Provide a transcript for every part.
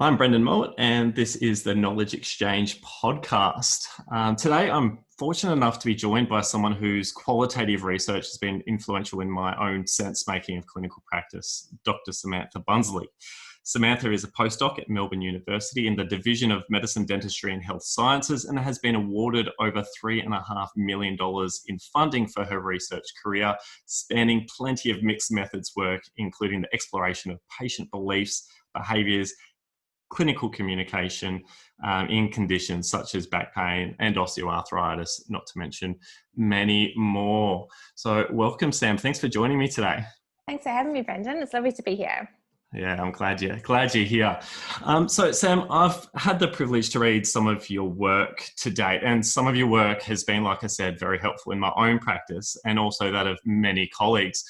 I'm Brendan Mowat, and this is the Knowledge Exchange podcast. Today, I'm fortunate enough to be joined by someone whose qualitative research has been influential in my own sense-making of clinical practice, Dr Samantha Bunzli. Samantha is a postdoc at Melbourne University in the Division of Medicine, Dentistry and Health Sciences and has been awarded over $3.5 million in funding for her research career, spanning plenty of mixed methods work, including the exploration of patient beliefs, behaviours, clinical communication in conditions such as back pain and osteoarthritis, not to mention many more. So welcome, Sam. Thanks for joining me today. Thanks for having me, Brendan. It's lovely to be here. Yeah, I'm glad you're here. So, Sam, I've had the privilege to read some of your work to date, and some of your work has been, like I said, very helpful in my own practice and also that of many colleagues.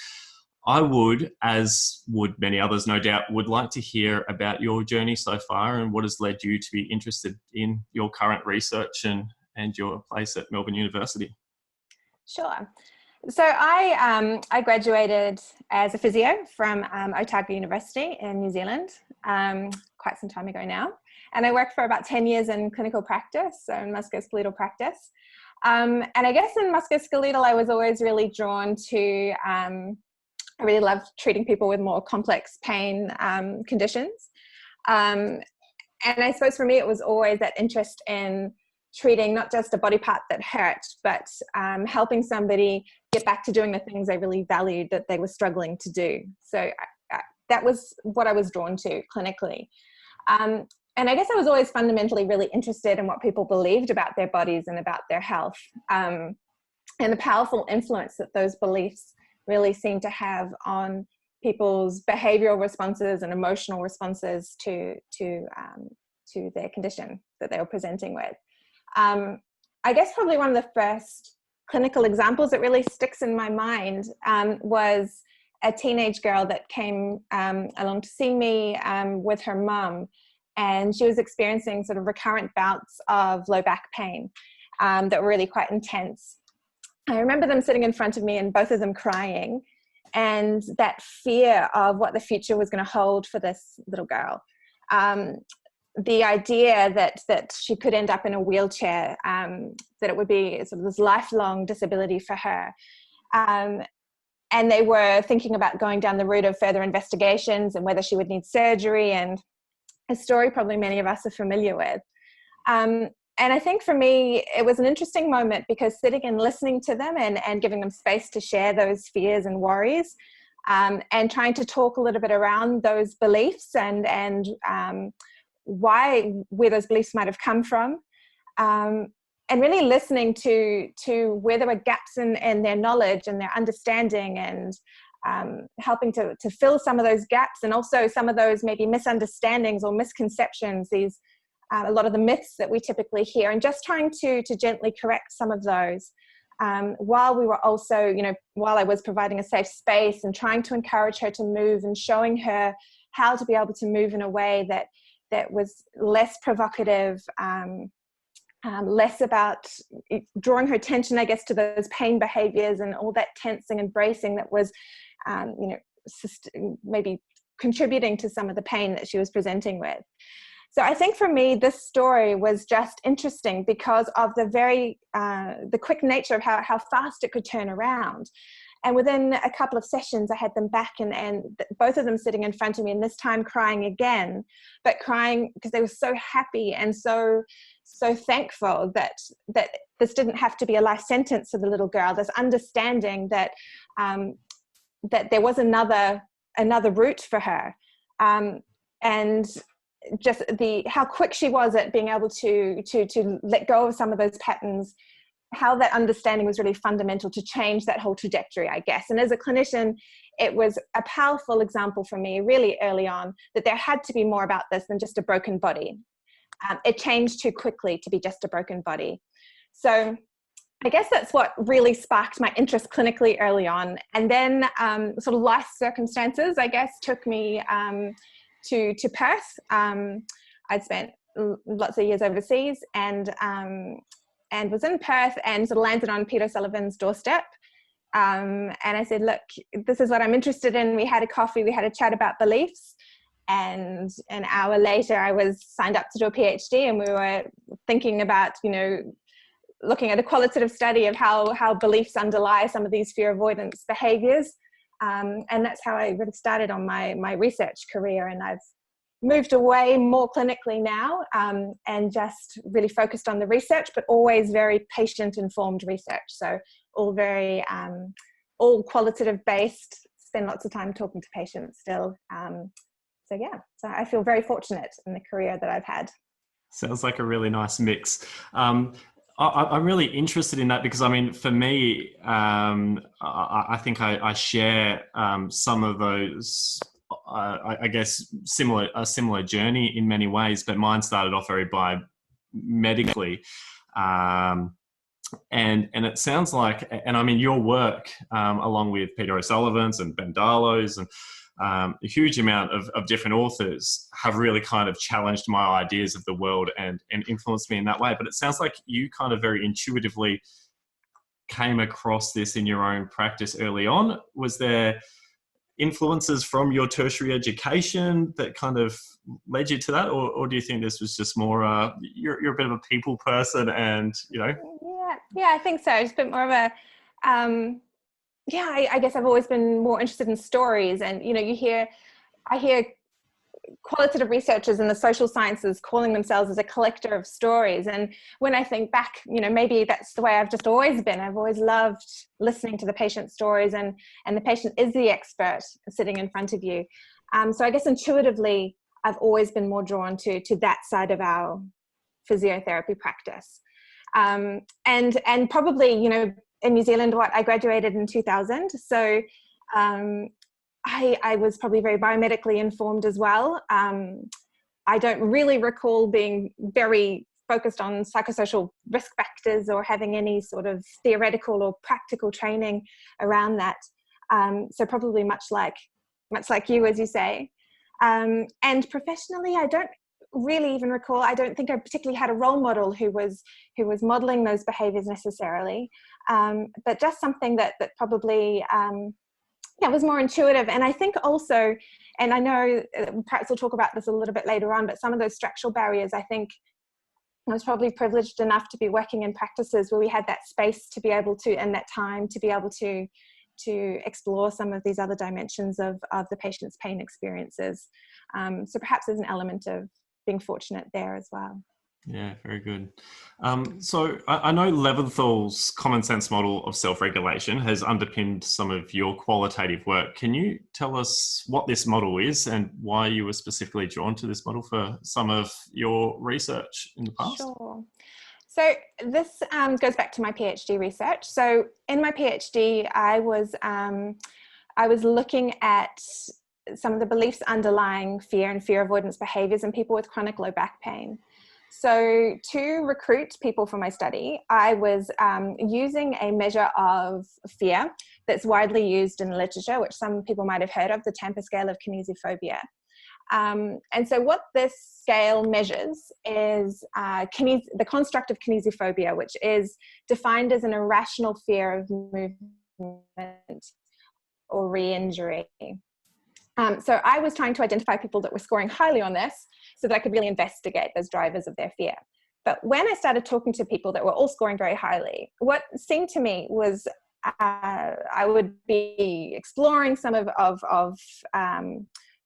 I would, as would many others, no doubt, would like to hear about your journey so far and what has led you to be interested in your current research and your place at Melbourne University. Sure. So I graduated as a physio from Otago University in New Zealand quite some time ago now. And I worked for about 10 years in clinical practice, so in musculoskeletal practice. And I guess in musculoskeletal, I was always really drawn to I really love treating people with more complex pain conditions. And I suppose for me, it was always that interest in treating not just a body part that hurt, but helping somebody get back to doing the things they really valued that they were struggling to do. So that was what I was drawn to clinically. And I guess I was always fundamentally really interested in what people believed about their bodies and about their health, and the powerful influence that those beliefs really seem to have on people's behavioral responses and emotional responses to their condition that they were presenting with. I guess probably one of the first clinical examples that really sticks in my mind was a teenage girl that came along to see me with her mum, and she was experiencing sort of recurrent bouts of low back pain that were really quite intense. I remember them sitting in front of me and both of them crying, and that fear of what the future was going to hold for this little girl. The idea that she could end up in a wheelchair, that it would be sort of this lifelong disability for her. And they were thinking about going down the route of further investigations and whether she would need surgery, and a story probably many of us are familiar with. And I think for me, it was an interesting moment because sitting and listening to them and giving them space to share those fears and worries, and trying to talk a little bit around those beliefs and where those beliefs might have come from, and really listening to where there were gaps in their knowledge and their understanding, and helping to fill some of those gaps, and also some of those maybe misunderstandings or misconceptions, a lot of the myths that we typically hear, and just trying to gently correct some of those, while we were also, while I was providing a safe space and trying to encourage her to move and showing her how to be able to move in a way that was less provocative, less about drawing her attention, I guess, to those pain behaviors and all that tensing and bracing that was, maybe contributing to some of the pain that she was presenting with. So I think for me, this story was just interesting because of the quick nature of how fast it could turn around. And within a couple of sessions, I had them back and both of them sitting in front of me, and this time crying again, but crying because they were so happy and so thankful that this didn't have to be a life sentence for the little girl. This understanding that there was another route for her, and just how quick she was at being able to let go of some of those patterns, how that understanding was really fundamental to change that whole trajectory, I guess. And as a clinician, it was a powerful example for me really early on that there had to be more about this than just a broken body. It changed too quickly to be just a broken body. So I guess that's what really sparked my interest clinically early on. And then sort of life circumstances, I guess, took me to Perth. I'd spent lots of years overseas and was in Perth and sort of landed on Peter Sullivan's doorstep. And I said, look, this is what I'm interested in. We had a coffee, we had a chat about beliefs. And an hour later, I was signed up to do a PhD, and we were thinking about, looking at a qualitative study of how beliefs underlie some of these fear avoidance behaviors. And that's how I really started on my research career. And I've moved away more clinically now, and just really focused on the research, but always very patient-informed research. So all very, all qualitative based, spend lots of time talking to patients still. So I feel very fortunate in the career that I've had. Sounds like a really nice mix. I'm really interested in that because, I mean, for me, I think I share some of those, I guess, a similar journey in many ways, but mine started off very biomedically. And it sounds like, and I mean, your work, along with Peter O'Sullivan's and Ben Darlow's and a huge amount of different authors have really kind of challenged my ideas of the world and influenced me in that way. But it sounds like you kind of very intuitively came across this in your own practice early on. Was there influences from your tertiary education that kind of led you to that? Or do you think this was just more, you're a bit of a people person and, Yeah, I think so. It's a bit more of a, I guess I've always been more interested in stories, and I hear qualitative researchers in the social sciences calling themselves as a collector of stories. And when I think back, maybe that's the way I've just always been. I've always loved listening to the patient's stories, and the patient is the expert sitting in front of you. So I guess intuitively, I've always been more drawn to that side of our physiotherapy practice. And probably, in New Zealand, I graduated in 2000. So I was probably very biomedically informed as well. I don't really recall being very focused on psychosocial risk factors or having any sort of theoretical or practical training around that. So probably much like you, as you say. And professionally, I don't really even recall. I don't think I particularly had a role model who was modeling those behaviors necessarily, but just something that probably was more intuitive. And I think also, and I know perhaps we'll talk about this a little bit later on, but some of those structural barriers, I think I was probably privileged enough to be working in practices where we had that space to be able to, and that time to be able to explore some of these other dimensions of the patient's pain experiences. So perhaps there's an element of being fortunate there as well. Yeah, very good. So I know Leventhal's common sense model of self-regulation has underpinned some of your qualitative work. Can you tell us what this model is and why you were specifically drawn to this model for some of your research in the past? Sure. So this goes back to my PhD research. So in my PhD, I was looking at some of the beliefs underlying fear and fear avoidance behaviors in people with chronic low back pain. So to recruit people for my study, I was using a measure of fear that's widely used in the literature, which some people might have heard of, the Tampa scale of kinesiophobia. And so what this scale measures is the construct of kinesiophobia, which is defined as an irrational fear of movement or re-injury. So I was trying to identify people that were scoring highly on this so that I could really investigate those drivers of their fear. But when I started talking to people that were all scoring very highly, what seemed to me was I would be exploring some of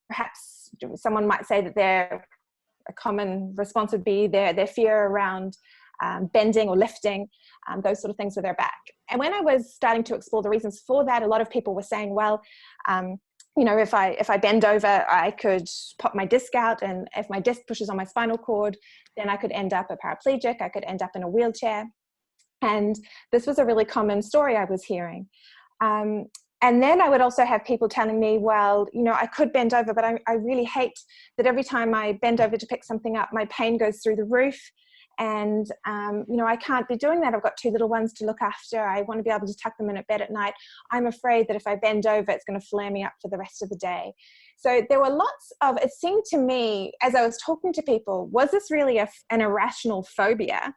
perhaps someone might say that a common response would be their fear around bending or lifting, those sort of things with their back. And when I was starting to explore the reasons for that, a lot of people were saying, well, if I bend over, I could pop my disc out, and if my disc pushes on my spinal cord, then I could end up a paraplegic, I could end up in a wheelchair. And this was a really common story I was hearing. And then I would also have people telling me, well, I could bend over, but I really hate that every time I bend over to pick something up, my pain goes through the roof. And, I can't be doing that. I've got 2 little ones to look after. I want to be able to tuck them in at bed at night. I'm afraid that if I bend over, it's going to flare me up for the rest of the day. So there were lots of, it seemed to me, as I was talking to people, was this really an irrational phobia?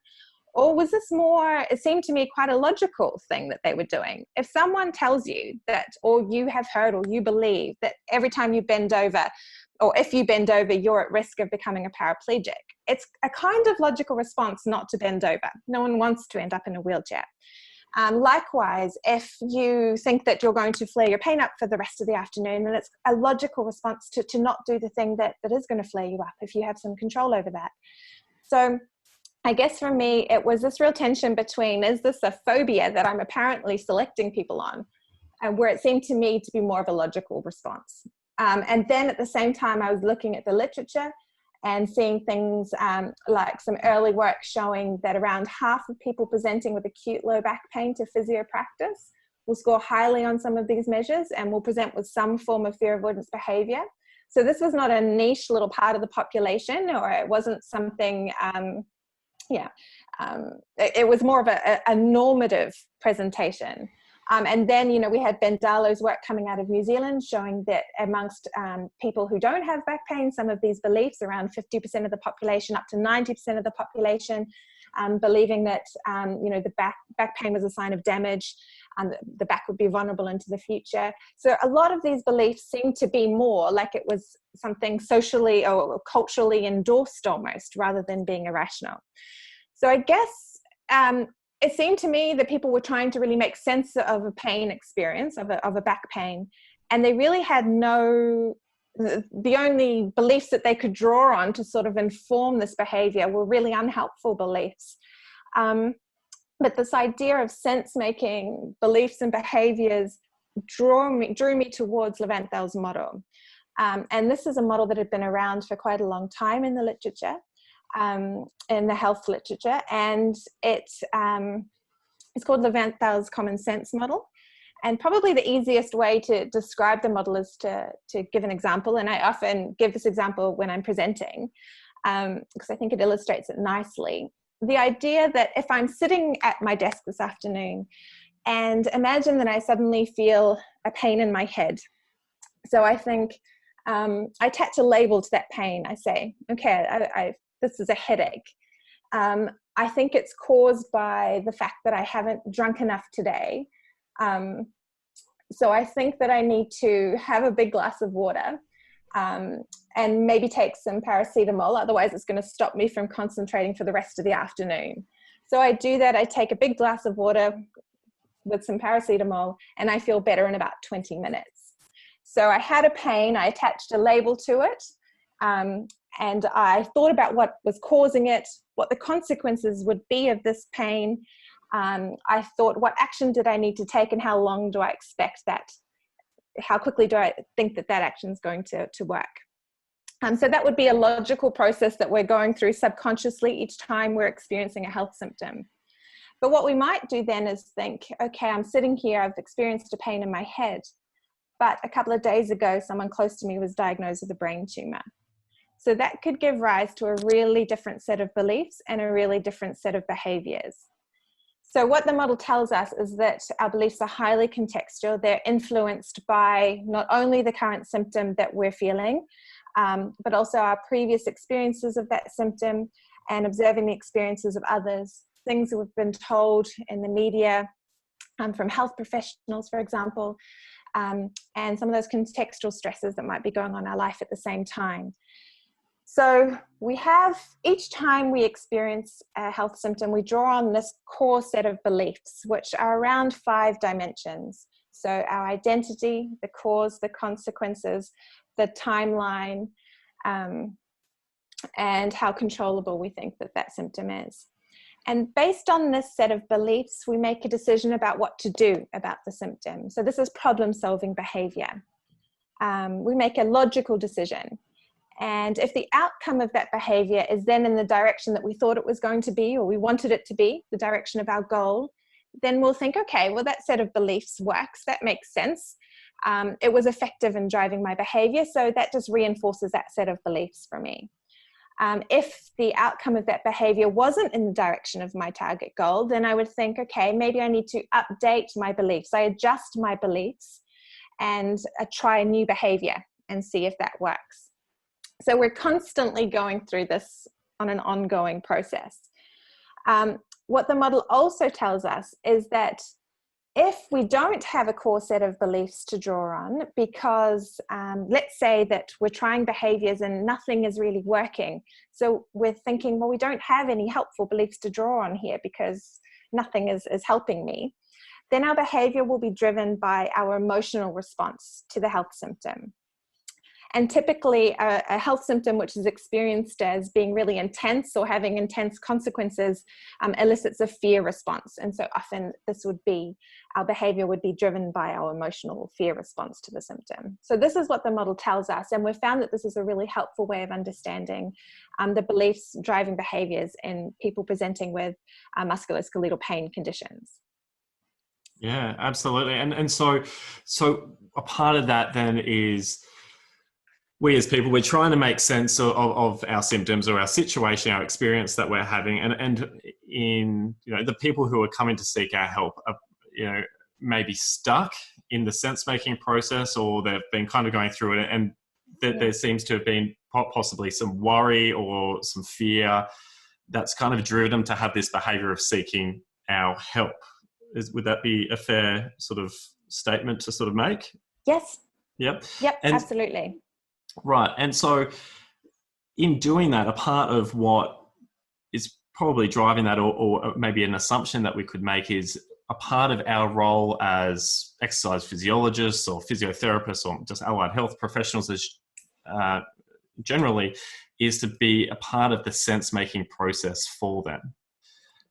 Or was this more, it seemed to me, quite a logical thing that they were doing? If someone tells you that, or you have heard, or you believe that every time you bend over, or if you bend over, you're at risk of becoming a paraplegic. It's a kind of logical response not to bend over. No one wants to end up in a wheelchair. Likewise, if you think that you're going to flare your pain up for the rest of the afternoon, then it's a logical response to not do the thing that is going to flare you up if you have some control over that. So I guess for me, it was this real tension between, is this a phobia that I'm apparently selecting people on, and where it seemed to me to be more of a logical response. And then at the same time, I was looking at the literature and seeing things like some early work showing that around half of people presenting with acute low back pain to physio practice will score highly on some of these measures and will present with some form of fear avoidance behavior. So this was not a niche little part of the population, or it wasn't something, it was more of a normative presentation. And then, we had Ben Darlow's work coming out of New Zealand showing that amongst people who don't have back pain, some of these beliefs, around 50% of the population, up to 90% of the population, believing that, the back pain was a sign of damage, and the back would be vulnerable into the future. So a lot of these beliefs seem to be more like it was something socially or culturally endorsed almost, rather than being irrational. So I guess it seemed to me that people were trying to really make sense of a pain experience, of a back pain, and they really had the only beliefs that they could draw on to sort of inform this behavior were really unhelpful beliefs. But this idea of sense-making beliefs and behaviors drew me towards Levanthal's model. And this is a model that had been around for quite a long time in the literature. In the health literature, and it's called Levanthal's common sense model. And probably the easiest way to describe the model is to give an example, and I often give this example when I'm presenting because I think it illustrates it nicely. The idea that if I'm sitting at my desk this afternoon and imagine that I suddenly feel a pain in my head. So I think I attach a label to that pain. I say, okay, this is a headache. I think it's caused by the fact that I haven't drunk enough today. So I think that I need to have a big glass of water and maybe take some paracetamol. Otherwise, it's going to stop me from concentrating for the rest of the afternoon. So I do that. I take a big glass of water with some paracetamol, and I feel better in about 20 minutes. So I had a pain. I attached a label to it. And I thought about what was causing it, what the consequences would be of this pain. I thought, what action did I need to take, and how long do I expect that? How quickly do I think that action is going to work? So that would be a logical process that we're going through subconsciously each time we're experiencing a health symptom. But what we might do then is think, okay, I'm sitting here, I've experienced a pain in my head, but a couple of days ago, someone close to me was diagnosed with a brain tumor. So that could give rise to a really different set of beliefs and a really different set of behaviors. So what the model tells us is that our beliefs are highly contextual. They're influenced by not only the current symptom that we're feeling, but also our previous experiences of that symptom and observing the experiences of others, things that we've been told in the media from health professionals, for example, and some of those contextual stresses that might be going on in our life at the same time. So we have, each time we experience a health symptom, we draw on this core set of beliefs, which are around 5 dimensions. So our identity, the cause, the consequences, the timeline, and how controllable we think that symptom is. And based on this set of beliefs, we make a decision about what to do about the symptom. So this is problem-solving behavior. We make a logical decision. And if the outcome of that behavior is then in the direction that we thought it was going to be, or we wanted it to be, the direction of our goal, then we'll think, okay, well, that set of beliefs works. That makes sense. It was effective in driving my behavior. So that just reinforces that set of beliefs for me. If the outcome of that behavior wasn't in the direction of my target goal, then I would think, okay, maybe I need to update my beliefs. I adjust my beliefs and try a new behavior and see if that works. So we're constantly going through this on an ongoing process. What the model also tells us is that if we don't have a core set of beliefs to draw on, because let's say that we're trying behaviors and nothing is really working. So we're thinking, well, we don't have any helpful beliefs to draw on here because nothing is helping me. Then our behavior will be driven by our emotional response to the health symptom. And typically a health symptom which is experienced as being really intense or having intense consequences elicits a fear response. And so often our behavior would be driven by our emotional fear response to the symptom. So this is what the model tells us. And we've found that this is a really helpful way of understanding the beliefs driving behaviors in people presenting with musculoskeletal pain conditions. Yeah, absolutely. And so a part of that then is, we as people, we're trying to make sense of our symptoms or our situation, our experience that we're having. And in, the people who are coming to seek our help are, maybe stuck in the sense-making process, or they've been kind of going through it, and there seems to have been possibly some worry or some fear that's kind of driven them to have this behavior of seeking our help. Would that be a fair sort of statement to sort of make? Yes. Yep. And absolutely. Right. And so in doing that, a part of what is probably driving that, or maybe an assumption that we could make, is a part of our role as exercise physiologists or physiotherapists or just allied health professionals as generally, is to be a part of the sense-making process for them.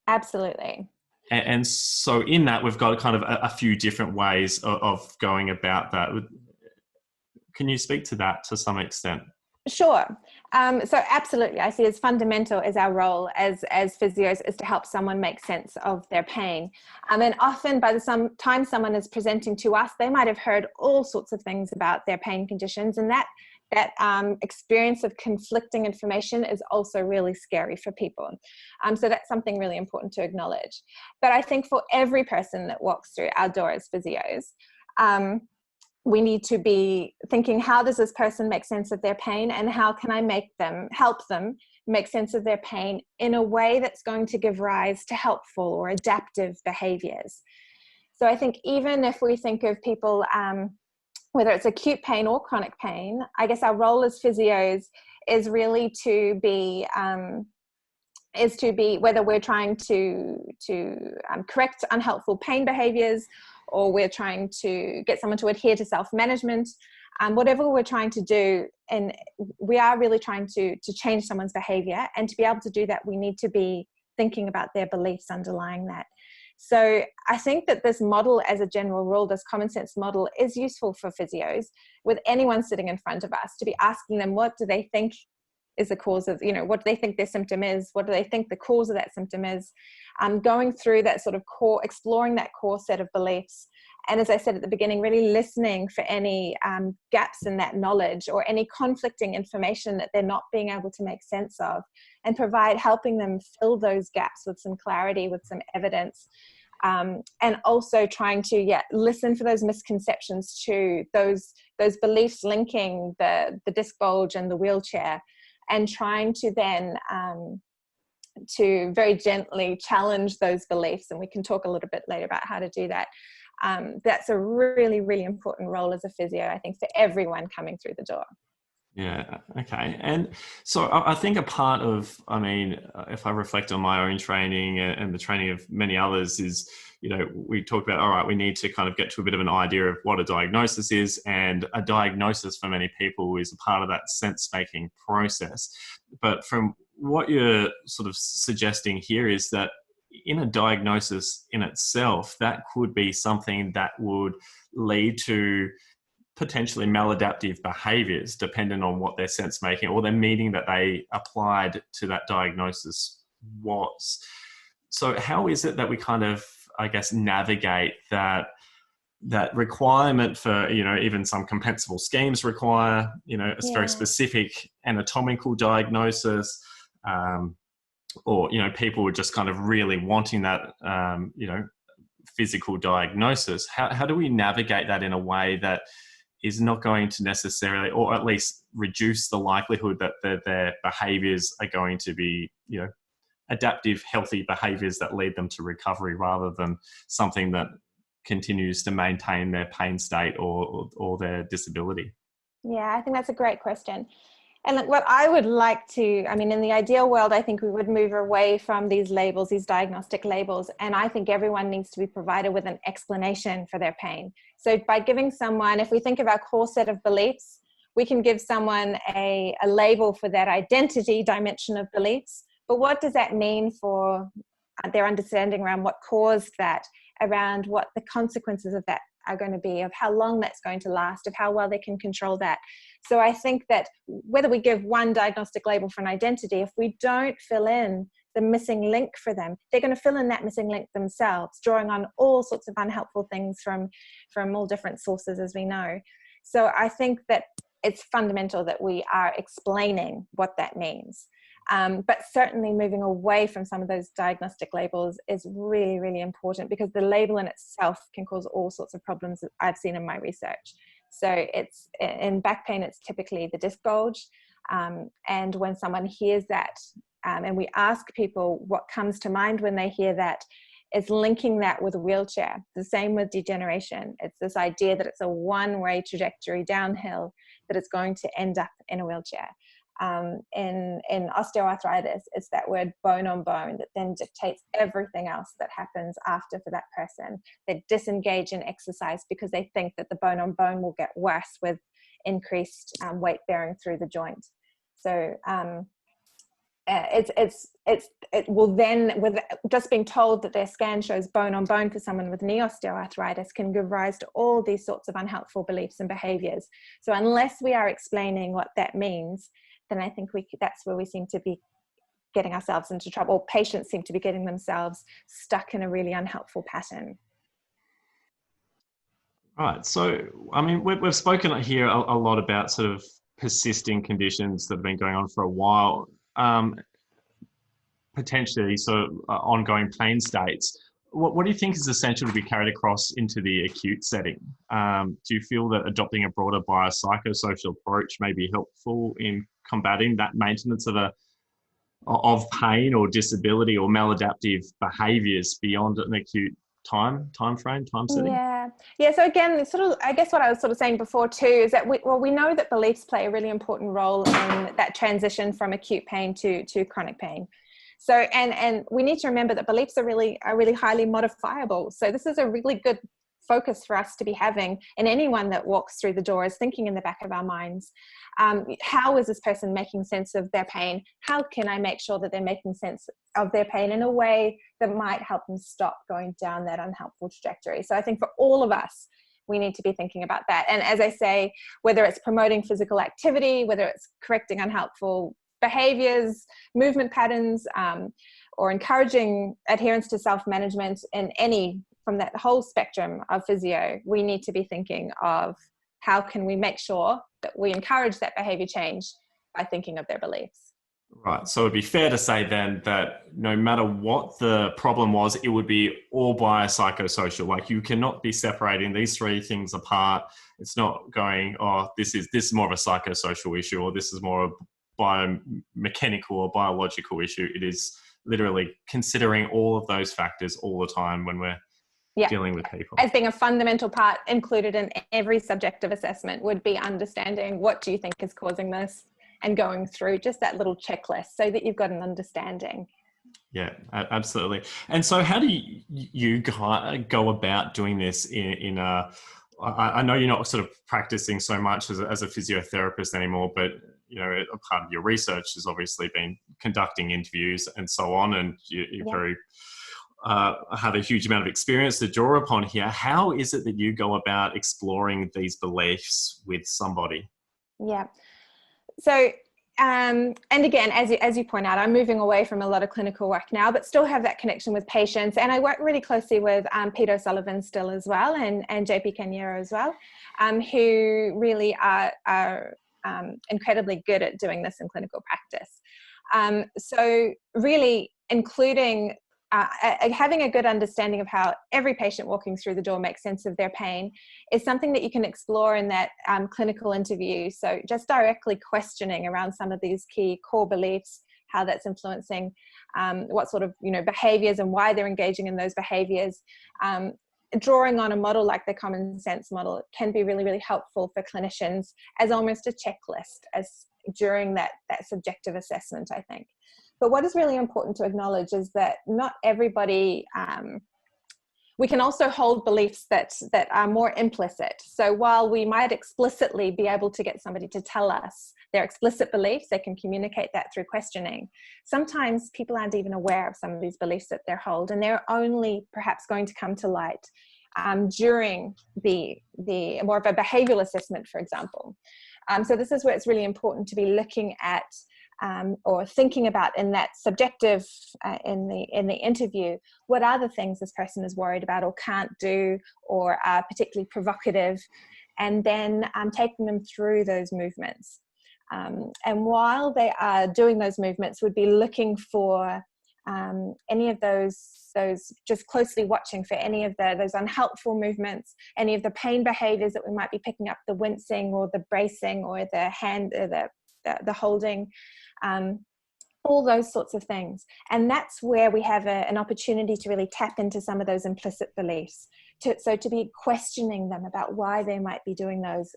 Absolutely. And so in that, we've got kind of a few different ways of going about that. Can you speak to that to some extent? Sure. So absolutely, I see as fundamental as our role as physios is to help someone make sense of their pain. And often by the time someone is presenting to us, they might have heard all sorts of things about their pain conditions, and that experience of conflicting information is also really scary for people. So that's something really important to acknowledge. But I think for every person that walks through our door as physios, we need to be thinking, how does this person make sense of their pain, and how can I help them make sense of their pain in a way that's going to give rise to helpful or adaptive behaviors. So I think even if we think of people, whether it's acute pain or chronic pain, I guess our role as physios is really to be whether we're trying to correct unhelpful pain behaviors, or we're trying to get someone to adhere to self-management, whatever we're trying to do, and we are really trying to change someone's behavior. And to be able to do that, we need to be thinking about their beliefs underlying that. So I think that this model, as a general rule, this common sense model, is useful for physios with anyone sitting in front of us, to be asking them, what do they think is the cause of, what do they think their symptom is? What do they think the cause of that symptom is? Going through that sort of core, exploring that core set of beliefs. And as I said at the beginning, really listening for any gaps in that knowledge or any conflicting information that they're not being able to make sense of, and helping them fill those gaps with some clarity, with some evidence. And also trying to listen for those misconceptions too, those beliefs linking the disc bulge and the wheelchair, and trying to then to very gently challenge those beliefs. And we can talk a little bit later about how to do that. That's a really, really important role as a physio, I think, for everyone coming through the door. Yeah. Okay. And so I think a part of, if I reflect on my own training and the training of many others, is, we talked about, all right, we need to kind of get to a bit of an idea of what a diagnosis is. And a diagnosis for many people is a part of that sense-making process. But from what you're sort of suggesting here is that in a diagnosis in itself, that could be something that would lead to potentially maladaptive behaviors, depending on what their sense making or their meaning that they applied to that diagnosis was. So how is it that we kind of, I guess, navigate that requirement for, even some compensable schemes require, a very specific anatomical diagnosis, or, people were just kind of really wanting that, physical diagnosis. How do we navigate that in a way that is not going to necessarily, or at least reduce the likelihood that their behaviours are going to be, adaptive, healthy behaviours that lead them to recovery, rather than something that continues to maintain their pain state or their disability? Yeah, I think that's a great question. And like what I would like to, I mean, in the ideal world, I think we would move away from these labels, these diagnostic labels. And I think everyone needs to be provided with an explanation for their pain. So by giving someone, if we think of our core set of beliefs, we can give someone a label for that identity dimension of beliefs. But what does that mean for their understanding around what caused that, around what the consequences of that are going to be, of how long that's going to last, of how well they can control that. So I think that whether we give one diagnostic label for an identity, if we don't fill in the missing link for them, they're going to fill in that missing link themselves, drawing on all sorts of unhelpful things from all different sources, as we know. So I think that it's fundamental that we are explaining what that means. But certainly moving away from some of those diagnostic labels is really, really important, because the label in itself can cause all sorts of problems that I've seen in my research. So it's in back pain, it's typically the disc bulge. And when someone hears that, and we ask people what comes to mind when they hear that, it's linking that with a wheelchair. The same with degeneration. It's this idea that it's a one-way trajectory downhill, that it's going to end up in a wheelchair. In osteoarthritis, it's that word bone on bone that then dictates everything else that happens after for that person. They disengage in exercise because they think that the bone on bone will get worse with increased weight bearing through the joint. So it will then, with just being told that their scan shows bone on bone for someone with knee osteoarthritis, can give rise to all these sorts of unhelpful beliefs and behaviors. So unless we are explaining what that means, then I think that's where we seem to be getting ourselves into trouble. Or patients seem to be getting themselves stuck in a really unhelpful pattern. Right. So, I mean, we've spoken here a lot about sort of persisting conditions that have been going on for a while, potentially sort of ongoing pain states. What do you think is essential to be carried across into the acute setting? Do you feel that adopting a broader biopsychosocial approach may be helpful in combating that maintenance of pain or disability or maladaptive behaviours beyond an acute time setting? Yeah. So again, sort of, I guess what I was sort of saying before too is that we know that beliefs play a really important role in that transition from acute pain to chronic pain. So and we need to remember that beliefs are really highly modifiable. So this is a really good focus for us to be having, and anyone that walks through the door is thinking in the back of our minds, how is this person making sense of their pain? How can I make sure that they're making sense of their pain in a way that might help them stop going down that unhelpful trajectory? So I think for all of us, we need to be thinking about that. And as I say, whether it's promoting physical activity, whether it's correcting unhelpful behaviors, movement patterns, or encouraging adherence to self-management in from that whole spectrum of physio, we need to be thinking of how can we make sure that we encourage that behavior change by thinking of their beliefs. Right. So it'd be fair to say then that no matter what the problem was, it would be all biopsychosocial. Like, you cannot be separating these three things apart. It's not going, oh, this is more of a psychosocial issue, or this is more a biomechanical or biological issue. It is literally considering all of those factors all the time when we're dealing with people. As being a fundamental part included in every subjective assessment would be understanding what do you think is causing this, and going through just that little checklist so that you've got an understanding. Yeah, absolutely. And so how do you go about doing this in a, I know you're not sort of practicing so much as a physiotherapist anymore, but you know, a part of your research has obviously been conducting interviews and so on, and you're very have a huge amount of experience to draw upon here. How is it that you go about exploring these beliefs with somebody? Yeah. So, and again, as you point out, I'm moving away from a lot of clinical work now, but still have that connection with patients. And I work really closely with Pete O'Sullivan still as well, and JP Caniero as well, who really are incredibly good at doing this in clinical practice. So really including having a good understanding of how every patient walking through the door makes sense of their pain is something that you can explore in that clinical interview. So just directly questioning around some of these key core beliefs, how that's influencing what sort of behaviors and why they're engaging in those behaviors. drawing on a model like the common sense model can be really, really helpful for clinicians as almost a checklist as during that subjective assessment, I think. But what is really important to acknowledge is that not everybody, we can also hold beliefs that are more implicit. So while we might explicitly be able to get somebody to tell us their explicit beliefs, they can communicate that through questioning. Sometimes people aren't even aware of some of these beliefs that they hold, and they're only perhaps going to come to light during the more of a behavioral assessment, for example. So this is where it's really important to be looking at or thinking about in that subjective, in the interview, what are the things this person is worried about or can't do or are particularly provocative, and then taking them through those movements. And while they are doing those movements, would be looking for any of those, just closely watching for any of those unhelpful movements, any of the pain behaviors that we might be picking up, the wincing or the bracing or the hand, the holding, all those sorts of things. And that's where we have an opportunity to really tap into some of those implicit beliefs, to be questioning them about why they might be doing those,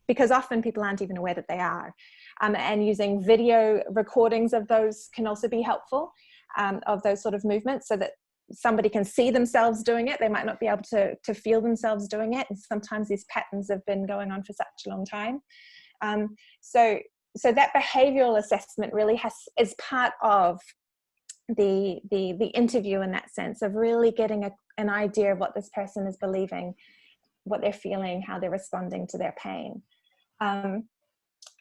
because often people aren't even aware that they are. And using video recordings of those can also be helpful, of those sort of movements, so that somebody can see themselves doing it. They might not be able to feel themselves doing it. And sometimes these patterns have been going on for such a long time. So that behavioral assessment really is part of the interview, in that sense of really getting an idea of what this person is believing, what they're feeling, how they're responding to their pain.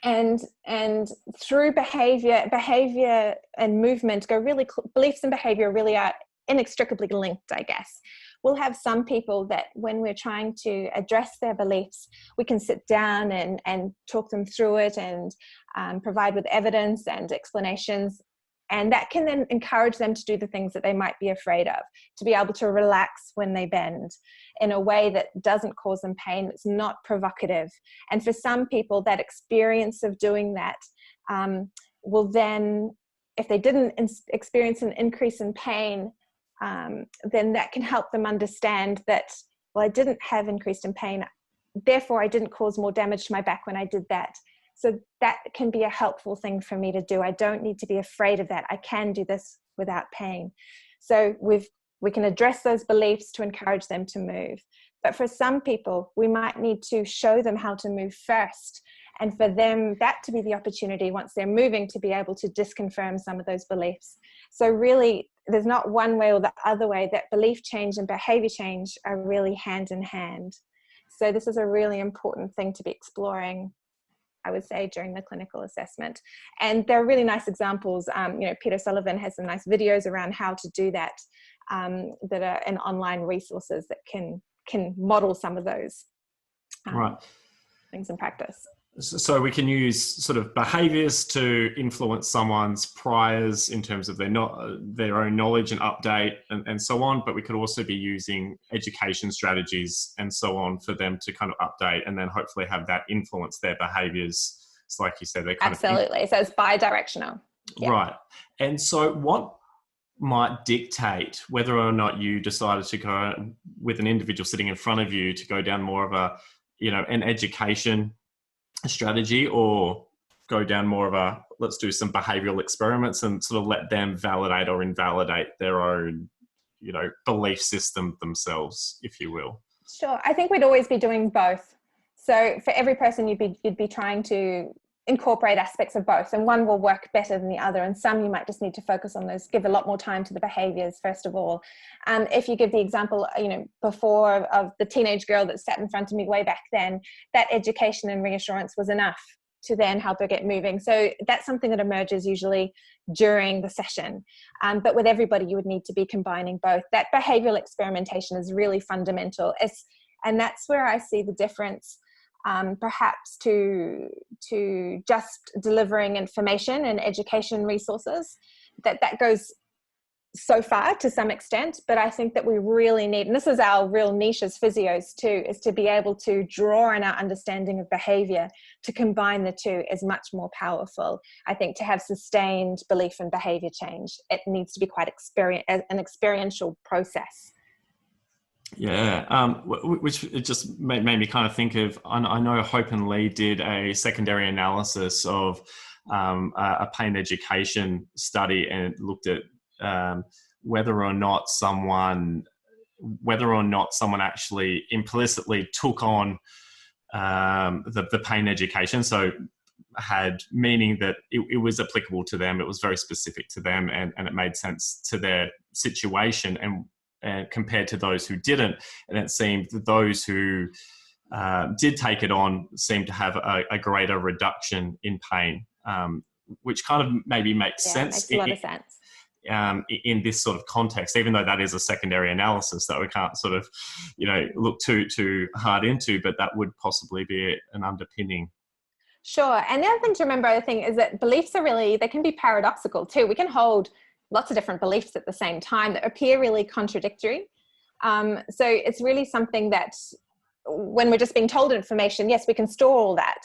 And through behavior and movement beliefs and behavior really are inextricably linked, I guess. We'll have some people that when we're trying to address their beliefs, we can sit down and talk them through it and provide with evidence and explanations. And that can then encourage them to do the things that they might be afraid of, to be able to relax when they bend in a way that doesn't cause them pain, it's not provocative. And for some people, that experience of doing that will then, if they didn't experience an increase in pain, then that can help them understand that, well, I didn't have increased in pain, therefore I didn't cause more damage to my back when I did that. So that can be a helpful thing for me to do. I don't need to be afraid of that. I can do this without pain. So we can address those beliefs to encourage them to move. But for some people, we might need to show them how to move first. And for them, that to be the opportunity, once they're moving, to be able to disconfirm some of those beliefs. So really, there's not one way or the other way. That belief change and behavior change are really hand in hand. So this is a really important thing to be exploring, I would say, during the clinical assessment. And there are really nice examples. Peter Sullivan has some nice videos around how to do that, that are in online resources that can model some of those things in practice. So we can use sort of behaviours to influence someone's priors in terms of their own knowledge and update and so on, but we could also be using education strategies and so on for them to kind of update and then hopefully have that influence their behaviours. It's like you said, they're kind Absolutely. So it's bi-directional. Yeah. Right. And so what might dictate whether or not you decided to go with an individual sitting in front of you to go down more of an education strategy, or go down more of a, let's do some behavioral experiments and sort of let them validate or invalidate their own, belief system themselves, if you will? Sure. I think we'd always be doing both. So for every person, you'd be trying to incorporate aspects of both, and one will work better than the other, and some you might just need to focus on those, give a lot more time to the behaviors first of all. If you give the example before of the teenage girl that sat in front of me way back then, that education and reassurance was enough to then help her get moving. So that's something that emerges usually during the session, but with everybody you would need to be combining both. That behavioral experimentation is really fundamental, and that's where I see the difference, perhaps to just delivering information and education resources. That goes so far to some extent, but I think that we really need, and this is our real niche as physios too, is to be able to draw on our understanding of behavior to combine the two is much more powerful. I think to have sustained belief and behavior change, it needs to be quite an experiential process. Yeah, which it just made me kind of think of, I know Hope and Lee did a secondary analysis of a pain education study and looked at um, whether or not someone actually implicitly took on the pain education. So had meaning that it was applicable to them, it was very specific to them, and it made sense to their situation, and compared to those who didn't. And it seemed that those who did take it on seemed to have a greater reduction in pain, which kind of maybe makes Yeah, it sense makes a lot of sense. in this sort of context, even though that is a secondary analysis that we can't sort of, look too hard into, but that would possibly be an underpinning. Sure. And the other thing to remember, I think, is that beliefs are really, they can be paradoxical too. We can hold lots of different beliefs at the same time that appear really contradictory. So it's really something that when we're just being told information, yes, we can store all that,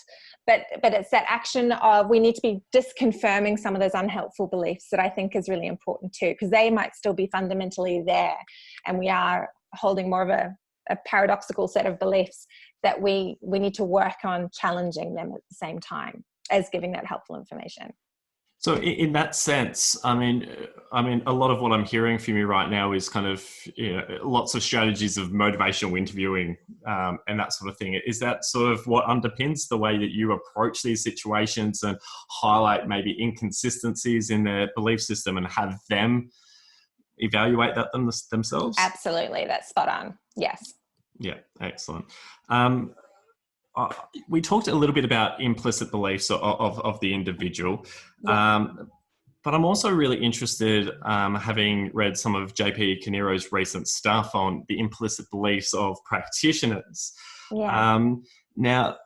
but it's that action of we need to be disconfirming some of those unhelpful beliefs that I think is really important too, because they might still be fundamentally there, and we are holding more of a paradoxical set of beliefs that we need to work on challenging them at the same time as giving that helpful information. So in that sense, I mean, a lot of what I'm hearing from you right now is kind of, lots of strategies of motivational interviewing and that sort of thing. Is that sort of what underpins the way that you approach these situations and highlight maybe inconsistencies in their belief system and have them evaluate that themselves? Absolutely, that's spot on. Yes. Yeah, excellent. We talked a little bit about implicit beliefs of the individual, Yeah. but I'm also really interested, having read some of JP Canero's recent stuff on the implicit beliefs of practitioners. Yeah. Now,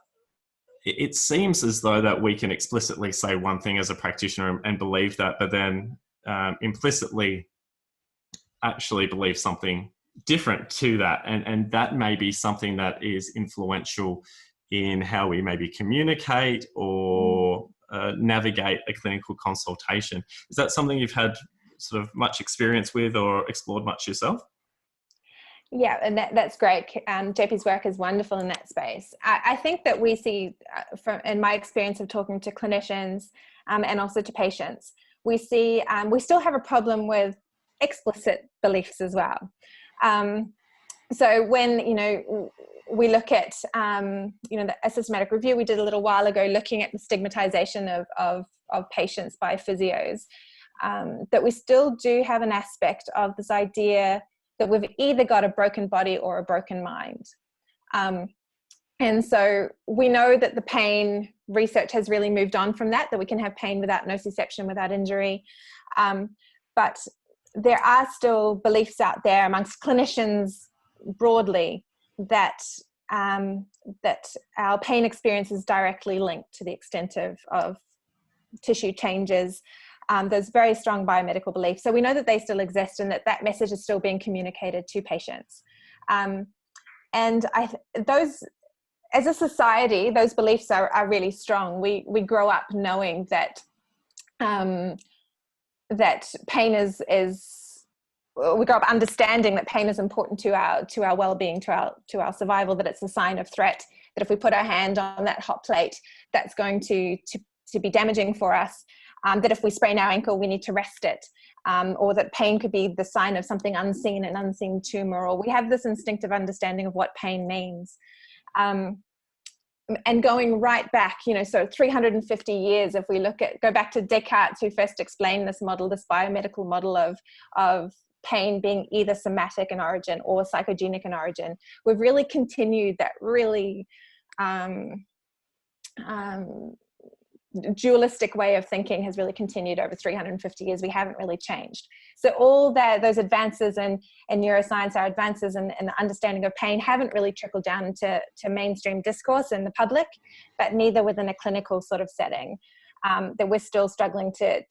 it seems as though that we can explicitly say one thing as a practitioner and believe that, but then implicitly actually believe something different to that, and that may be something that is influential in how we maybe communicate or navigate a clinical consultation. Is that something you've had sort of much experience with or explored much yourself? Yeah, and that's great. JP's work is wonderful in that space. I think that we see, in my experience of talking to clinicians and also to patients, we see we still have a problem with explicit beliefs as well. So when, we look at, a systematic review we did a little while ago looking at the stigmatization of patients by physios, that we still do have an aspect of this idea that we've either got a broken body or a broken mind. And so we know that the pain research has really moved on from that we can have pain without nociception, without injury. But there are still beliefs out there amongst clinicians broadly that that our pain experience is directly linked to the extent of tissue changes. There's very strong biomedical beliefs. So we know that they still exist and that message is still being communicated to patients. And those, as a society, those beliefs are really strong. We grow up knowing that that pain is we grow up understanding that pain is important to our well-being, to our survival, that it's a sign of threat, that if we put our hand on that hot plate, that's going to be damaging for us, that if we sprain our ankle, we need to rest it, or that pain could be the sign of something unseen, an unseen tumor, or we have this instinctive understanding of what pain means. And going right back, so 350 years, if we go back to Descartes, who first explained this model, this biomedical model of pain being either somatic in origin or psychogenic in origin, we've really continued that really dualistic way of thinking has really continued over 350 years. We haven't really changed. So all those advances in neuroscience, our advances in the understanding of pain haven't really trickled down into mainstream discourse in the public, but neither within a clinical sort of setting, that we're still struggling to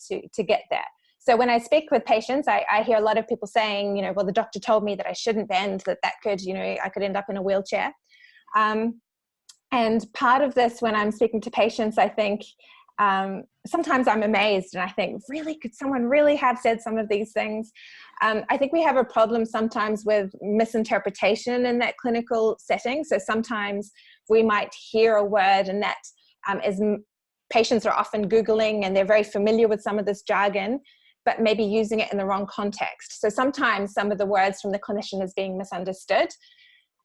get there. So when I speak with patients, I hear a lot of people saying, well, the doctor told me that I shouldn't bend, that could, I could end up in a wheelchair. And part of this, when I'm speaking to patients, I think Sometimes I'm amazed and I think, really, could someone really have said some of these things? I think we have a problem sometimes with misinterpretation in that clinical setting. So sometimes we might hear a word and that patients are often Googling and they're very familiar with some of this jargon, but maybe using it in the wrong context. So sometimes some of the words from the clinician is being misunderstood.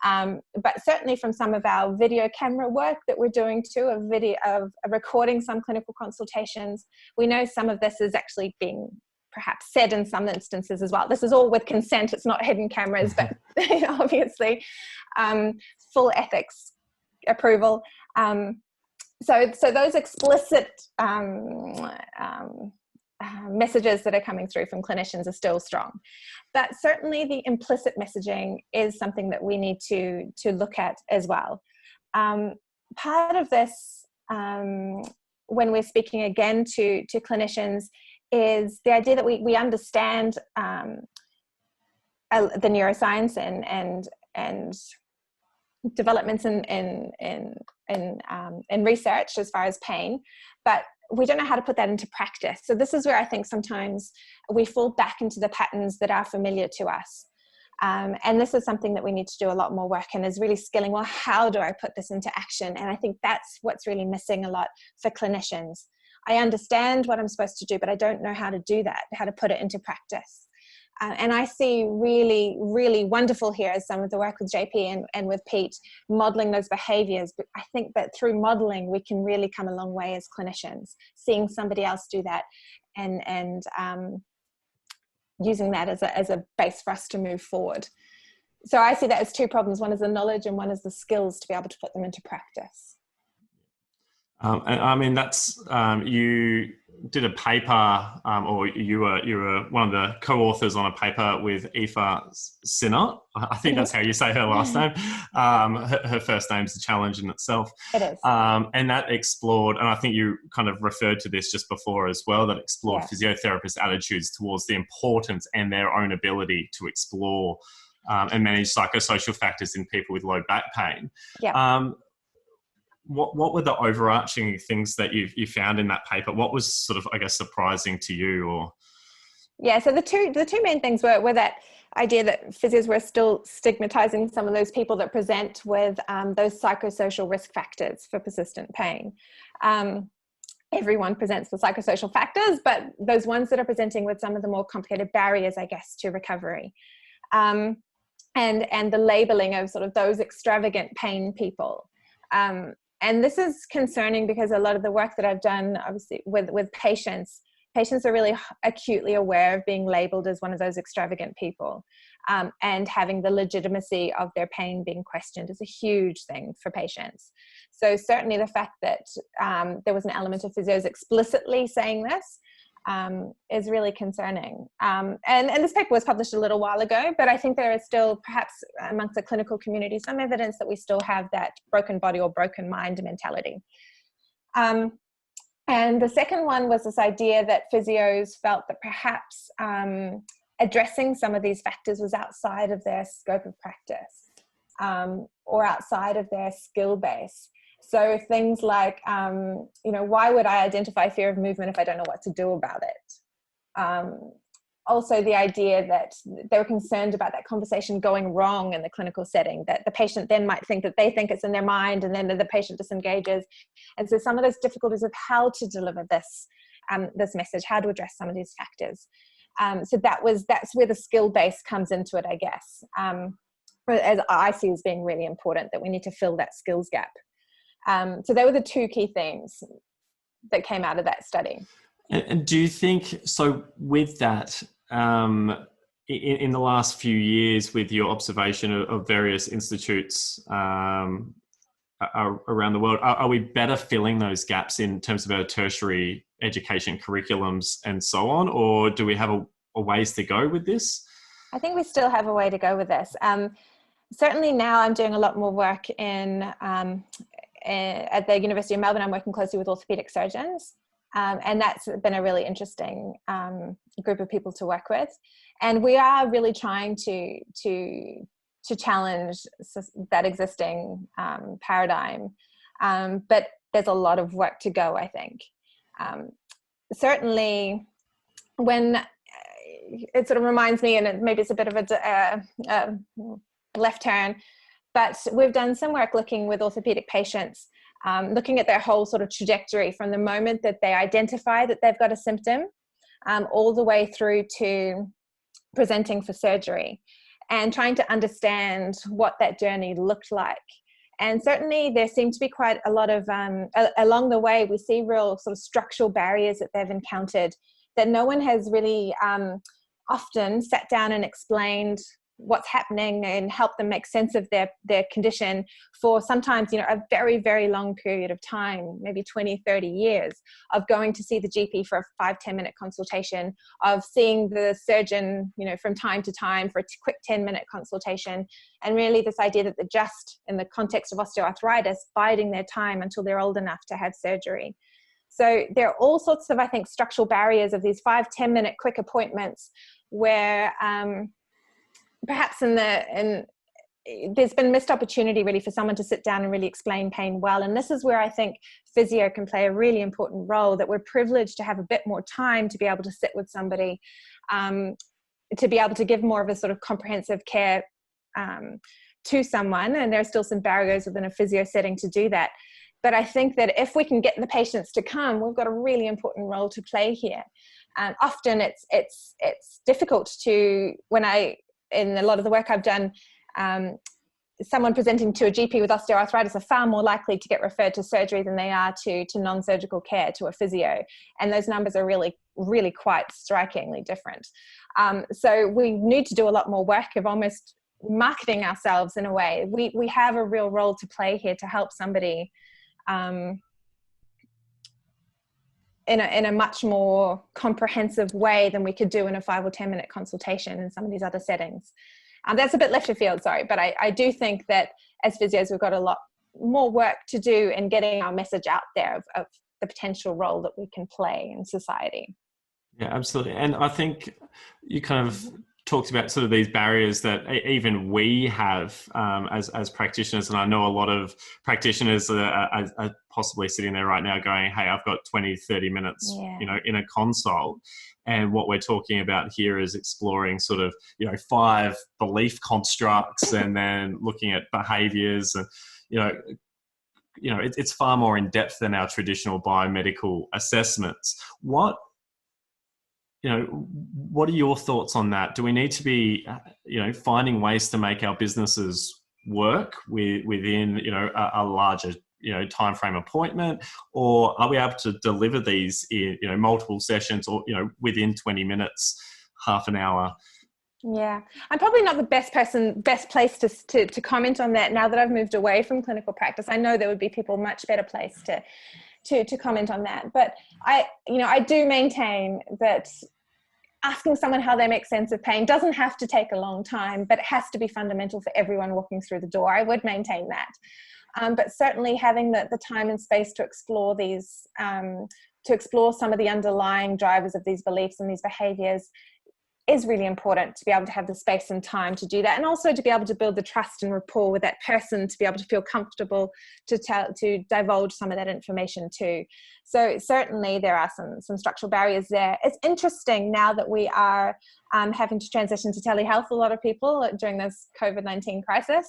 But certainly from some of our video camera work that we're doing too, of recording some clinical consultations, we know some of this is actually being perhaps said in some instances as well. This is all with consent, it's not hidden cameras, but obviously full ethics approval. So those explicit messages that are coming through from clinicians are still strong. But certainly the implicit messaging is something that we need to look at as well. Part of this, when we're speaking again to clinicians, is the idea that we understand the neuroscience and developments in research as far as pain, but we don't know how to put that into practice. So this is where I think sometimes we fall back into the patterns that are familiar to us. And this is something that we need to do a lot more work in, is really skilling, well, how do I put this into action? And I think that's what's really missing a lot for clinicians. I understand what I'm supposed to do, but I don't know how to do that, how to put it into practice. And I see really, really wonderful here is some of the work with JP and with Pete, modeling those behaviors. But I think that through modeling, we can really come a long way as clinicians, seeing somebody else do that and using that as a base for us to move forward. So I see that as two problems. One is the knowledge and one is the skills to be able to put them into practice. And I mean, that's you did a paper, or you were one of the co-authors on a paper with Aoife Sinnott. I think that's how you say her last name. Her first name's a challenge in itself. It is. And that explored, and I think you kind of referred to this just before as well, that explored physiotherapists' attitudes towards the importance and their own ability to explore and manage psychosocial factors in people with low back pain. Yeah. What were the overarching things that you found in that paper? What was sort of, I guess, surprising to you? Or so the two main things were that idea that physios were still stigmatizing some of those people that present with those psychosocial risk factors for persistent pain. Everyone presents with psychosocial factors, but those ones that are presenting with some of the more complicated barriers, I guess, to recovery. And the labeling of sort of those extravagant pain people. And this is concerning because a lot of the work that I've done, obviously, with patients are really acutely aware of being labeled as one of those extravagant people, and having the legitimacy of their pain being questioned is a huge thing for patients. So certainly the fact that there was an element of physios explicitly saying this is really concerning. And this paper was published a little while ago, but I think there is still, perhaps amongst the clinical community, some evidence that we still have that broken body or broken mind mentality. And the second one was this idea that physios felt that perhaps addressing some of these factors was outside of their scope of practice, or outside of their skill base. So things like, why would I identify fear of movement if I don't know what to do about it? Also the idea that they were concerned about that conversation going wrong in the clinical setting, that the patient then might think that they think it's in their mind and then the patient disengages. And so some of those difficulties of how to deliver this message, how to address some of these factors. So that's where the skill base comes into it, I guess. As I see as being really important, that we need to fill that skills gap. So they were the two key themes that came out of that study. And do you think, so with that, in the last few years, with your observation of various institutes around the world, are we better filling those gaps in terms of our tertiary education curriculums and so on? Or do we have a ways to go with this? I think we still have a way to go with this. Certainly now I'm doing a lot more work at the University of Melbourne. I'm working closely with orthopedic surgeons, and that's been a really interesting group of people to work with. And we are really trying to challenge that existing paradigm, but there's a lot of work to go, I think. Certainly when it sort of reminds me, and maybe it's a bit of a left turn, but we've done some work looking with orthopedic patients, looking at their whole sort of trajectory from the moment that they identify that they've got a symptom, all the way through to presenting for surgery, and trying to understand what that journey looked like. And certainly there seem to be quite a lot of, along the way, we see real sort of structural barriers that they've encountered that no one has really often sat down and explained what's happening and help them make sense of their condition for sometimes, you know, a very, very long period of time, maybe 20, 30 years of going to see the GP for a 5-10 minute consultation, of seeing the surgeon, you know, from time to time for a quick 10-minute consultation. And really this idea that they're just, in the context of osteoarthritis, biding their time until they're old enough to have surgery. So there are all sorts of, I think, structural barriers of these 5-10 minute quick appointments where perhaps there's been missed opportunity really for someone to sit down and really explain pain well. And this is where I think physio can play a really important role, that we're privileged to have a bit more time to be able to sit with somebody, to be able to give more of a sort of comprehensive care to someone. And there are still some barriers within a physio setting to do that. But I think that if we can get the patients to come, we've got a really important role to play here. Often it's difficult to, in a lot of the work I've done, someone presenting to a GP with osteoarthritis are far more likely to get referred to surgery than they are to non-surgical care, to a physio. And those numbers are really, really quite strikingly different. So we need to do a lot more work of almost marketing ourselves in a way. We have a real role to play here to help somebody in a much more comprehensive way than we could do in a 5 or 10 minute consultation in some of these other settings. That's a bit left of field, sorry, but I do think that as physios, we've got a lot more work to do in getting our message out there of the potential role that we can play in society. Yeah, absolutely. And I think you kind of talked about sort of these barriers that even we have as practitioners. And I know a lot of practitioners are possibly sitting there right now going, hey, I've got 20, 30 minutes, you know, in a consult. And what we're talking about here is exploring sort of, you know, 5 belief constructs and then looking at behaviours, and, you know, it's far more in depth than our traditional biomedical assessments. What are your thoughts on that? Do we need to be, you know, finding ways to make our businesses work within, you know, a larger, you know, time frame appointment, or are we able to deliver these in, you know, multiple sessions, or, you know, within 20 minutes, half an hour? Yeah, I'm probably not the best place to comment on that now that I've moved away from clinical practice. I know there would be people much better placed to comment on that. But I do maintain that asking someone how they make sense of pain doesn't have to take a long time, but it has to be fundamental for everyone walking through the door. I would maintain that. But certainly having the time and space to explore these, to explore some of the underlying drivers of these beliefs and these behaviors is really important, to be able to have the space and time to do that, and also to be able to build the trust and rapport with that person, to be able to feel comfortable to divulge some of that information too. So certainly there are some structural barriers there. It's interesting now that we are having to transition to telehealth, a lot of people during this COVID-19 crisis.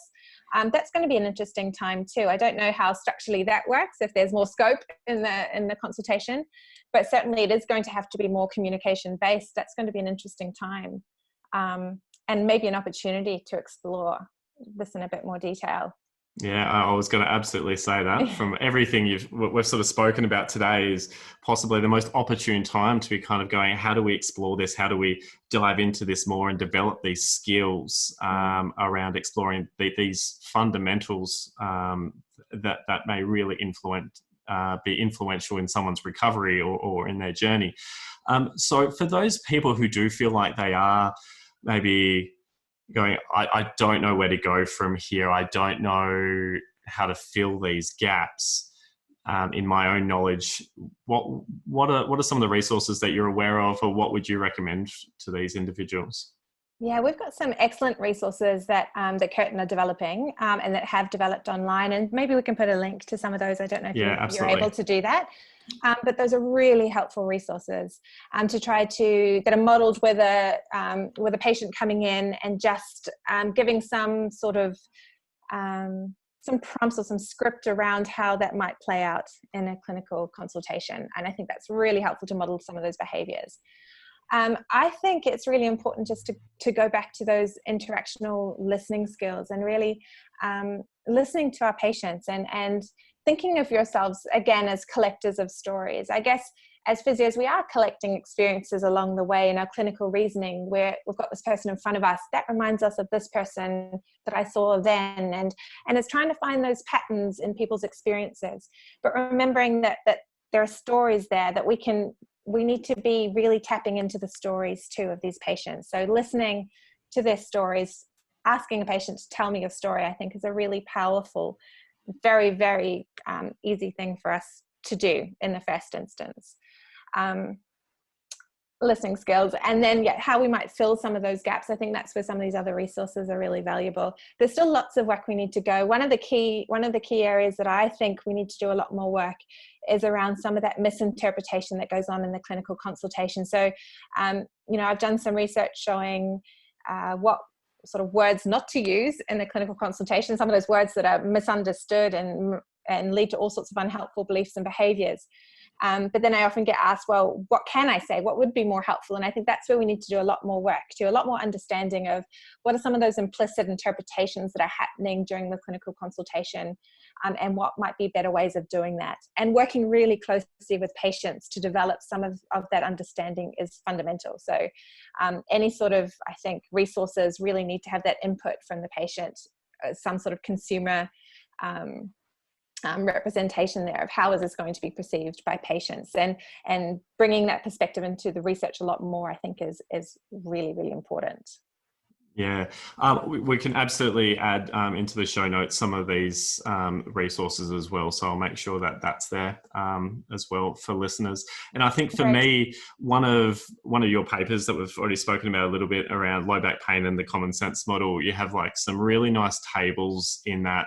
That's going to be an interesting time too. I don't know how structurally that works, if there's more scope in the consultation, but certainly it is going to have to be more communication based. That's going to be an interesting time, and maybe an opportunity to explore this in a bit more detail. Yeah, I was going to absolutely say that. From everything we've sort of spoken about today, is possibly the most opportune time to be kind of going, how do we explore this? How do we dive into this more and develop these skills around exploring these fundamentals that may really be influential in someone's recovery or in their journey. So for those people who do feel like they are maybe going, I don't know where to go from here, I don't know how to fill these gaps in my own knowledge, what are some of the resources that you're aware of, or what would you recommend to these individuals? Yeah, we've got some excellent resources that Curtin are developing and that have developed online, and maybe we can put a link to some of those. I don't know if you're able to do that. But those are really helpful resources to try to, that are modeled with a patient coming in and just giving some sort of some prompts or some script around how that might play out in a clinical consultation. And I think that's really helpful to model some of those behaviors. I think it's really important just to go back to those interactional listening skills and really listening to our patients and thinking of yourselves again as collectors of stories. I guess as physios, we are collecting experiences along the way in our clinical reasoning, where we've got this person in front of us that reminds us of this person that I saw then, and it's trying to find those patterns in people's experiences, but remembering that there are stories there that we need to be really tapping into the stories too of these patients. So listening to their stories, asking a patient to tell me your story, I think is a really powerful, very, very easy thing for us to do in the first instance. Listening skills, and then how we might fill some of those gaps. I think that's where some of these other resources are really valuable. There's still lots of work we need to go. One of the key areas that I think we need to do a lot more work is around some of that misinterpretation that goes on in the clinical consultation. So, I've done some research showing what sort of words not to use in the clinical consultation, some of those words that are misunderstood and lead to all sorts of unhelpful beliefs and behaviors. But then I often get asked, well, what can I say? What would be more helpful? And I think that's where we need to do a lot more work, a lot more understanding of what are some of those implicit interpretations that are happening during the clinical consultation, and what might be better ways of doing that. And working really closely with patients to develop some of that understanding is fundamental. So any sort of, I think, resources really need to have that input from the patient, some sort of consumer representation there of how is this going to be perceived by patients, and bringing that perspective into the research a lot more, I think is really, really important. Yeah, we can absolutely add into the show notes some of these resources as well. So I'll make sure that that's there as well for listeners. And I think for me, one of your papers that we've already spoken about a little bit around low back pain and the common sense model, you have like some really nice tables in that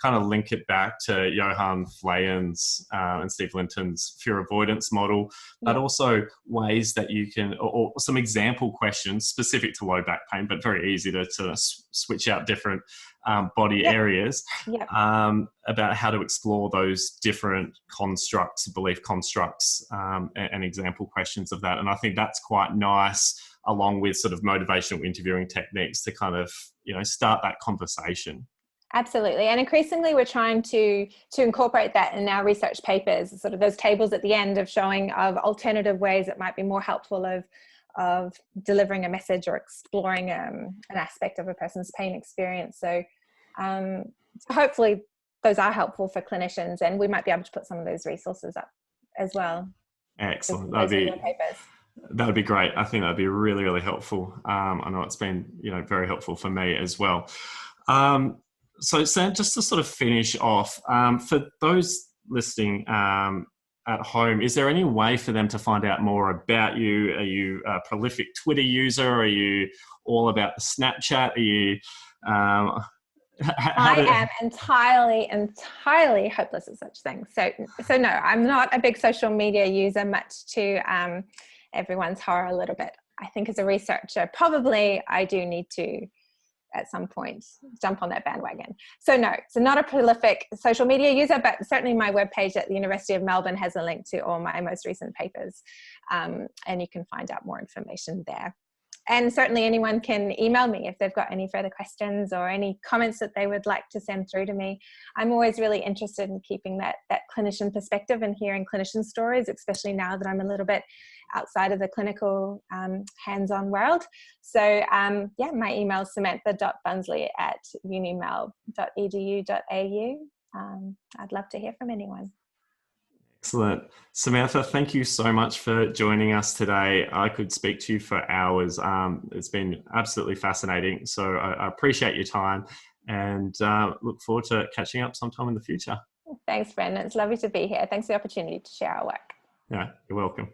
kind of link it back to Johan Flayen's and Steve Linton's fear avoidance model, but also ways that you can, or some example questions specific to low back pain, but very easy to sort of switch out different body areas about how to explore those different constructs, belief constructs, and example questions of that. And I think that's quite nice, along with sort of motivational interviewing techniques to kind of, start that conversation. Absolutely. And increasingly we're trying to incorporate that in our research papers, sort of those tables at the end of showing of alternative ways that might be more helpful of delivering a message or exploring an aspect of a person's pain experience. So hopefully those are helpful for clinicians, and we might be able to put some of those resources up as well. Excellent. That'd be great. I think that'd be really, really helpful. I know it's been, very helpful for me as well. So Sam, just to sort of finish off, for those listening at home, is there any way for them to find out more about you? Are you a prolific Twitter user? Are you all about the Snapchat? Are you... I am entirely hopeless at such things. So no, I'm not a big social media user, much to everyone's horror a little bit. I think as a researcher, probably I do need to at some point jump on that bandwagon. So no, so not a prolific social media user, but certainly my webpage at the University of Melbourne has a link to all my most recent papers, and you can find out more information there. And certainly anyone can email me if they've got any further questions or any comments that they would like to send through to me. I'm always really interested in keeping that clinician perspective and hearing clinician stories, especially now that I'm a little bit outside of the clinical hands-on world. So my email is samantha.bunzli@unimel.edu.au. I'd love to hear from anyone. Excellent. Samantha, thank you so much for joining us today. I could speak to you for hours. It's been absolutely fascinating. So I appreciate your time and look forward to catching up sometime in the future. Thanks, Brendan. It's lovely to be here. Thanks for the opportunity to share our work. Yeah, you're welcome.